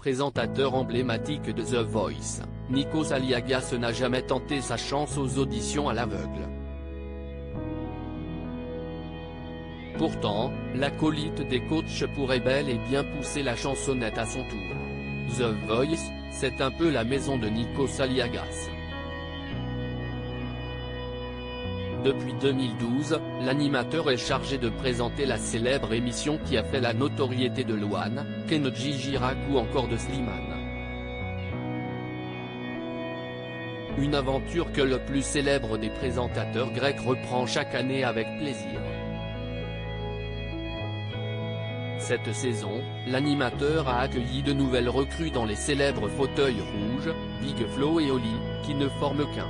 présentateur emblématique de The Voice, Nikos Aliagas n'a jamais tenté sa chance aux auditions à l'aveugle. Pourtant, l'acolyte des coachs pourrait bel et bien pousser la chansonnette à son tour. The Voice, c'est un peu la maison de Nikos Aliagas. Depuis 2012, l'animateur est chargé de présenter la célèbre émission qui a fait la notoriété de Louane, Kenji Girac ou encore de Slimane. Une aventure que le plus célèbre des présentateurs grecs reprend chaque année avec plaisir. Cette saison, l'animateur a accueilli de nouvelles recrues dans les célèbres fauteuils rouges, Big Flo et Oli, qui ne forment qu'un.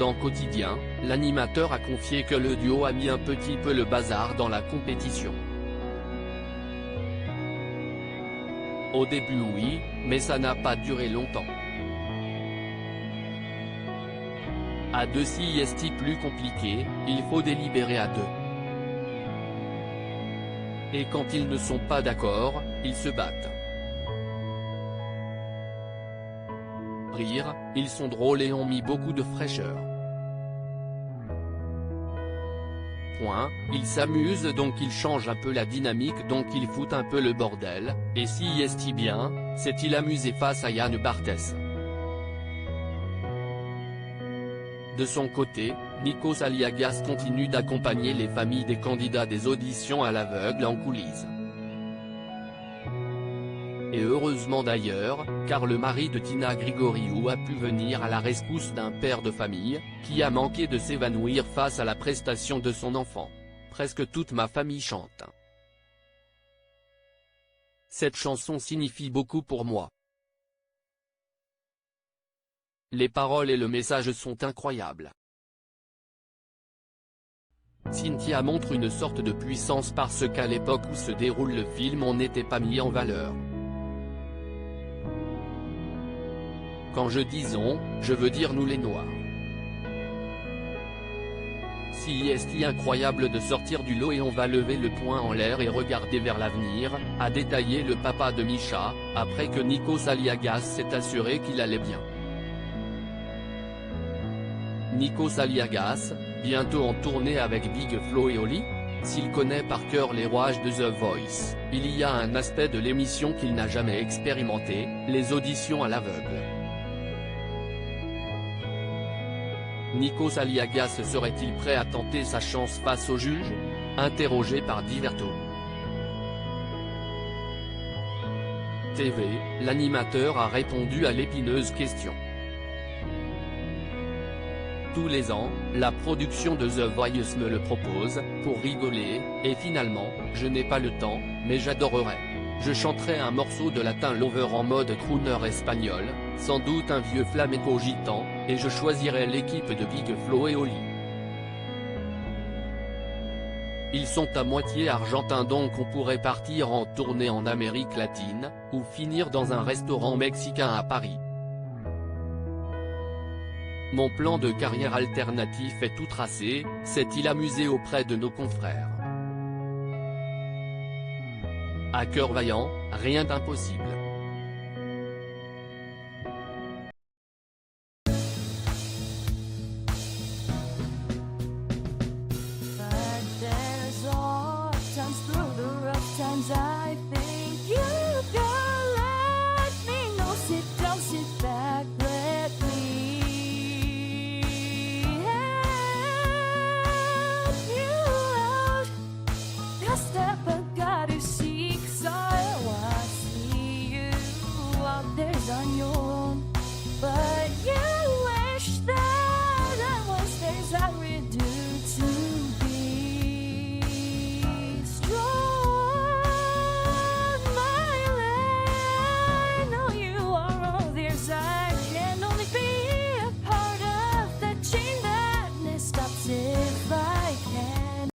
Dans Quotidien, l'animateur a confié que le duo a mis un petit peu le bazar dans la compétition. Au début oui, mais ça n'a pas duré longtemps. À deux si est plus compliqué, il faut délibérer à deux. Et quand ils ne sont pas d'accord, ils se battent. Rire, ils sont drôles et ont mis beaucoup de fraîcheur. Ils s'amusent donc ils changent un peu la dynamique donc ils foutent un peu le bordel, et si est bien, s'est-il amusé face à Yann Barthès. De son côté, Nikos Aliagas continue d'accompagner les familles des candidats des auditions à l'aveugle en coulisses. Et heureusement d'ailleurs, car le mari de Tina Grigoriou a pu venir à la rescousse d'un père de famille, qui a manqué de s'évanouir face à la prestation de son enfant. Presque toute ma famille chante. Cette chanson signifie beaucoup pour moi. Les paroles et le message sont incroyables. Cynthia montre une sorte de puissance parce qu'à l'époque où se déroule le film on n'était pas mis en valeur. Quand je dis on, je veux dire nous les Noirs. Si est incroyable de sortir du lot et on va lever le poing en l'air et regarder vers l'avenir, a détaillé le papa de Misha, après que Nikos Aliagas s'est assuré qu'il allait bien. Nikos Aliagas, bientôt en tournée avec Big Flo et Oli. S'il connaît par cœur les rouages de The Voice, il y a un aspect de l'émission qu'il n'a jamais expérimenté, les auditions à l'aveugle. Nikos Aliagas serait-il prêt à tenter sa chance face au juge? Interrogé par Diverto TV, l'animateur a répondu à l'épineuse question. Tous les ans, la production de The Voice me le propose, pour rigoler, et finalement, je n'ai pas le temps, mais j'adorerais. Je chanterai un morceau de Latin Lover en mode crooner espagnol, sans doute un vieux flamenco gitan, et je choisirai l'équipe de Big Flo et Oli. Ils sont à moitié argentins donc on pourrait partir en tournée en Amérique latine, ou finir dans un restaurant mexicain à Paris. Mon plan de carrière alternatif est tout tracé, s'est-il amusé auprès de nos confrères. À cœur vaillant, rien d'impossible.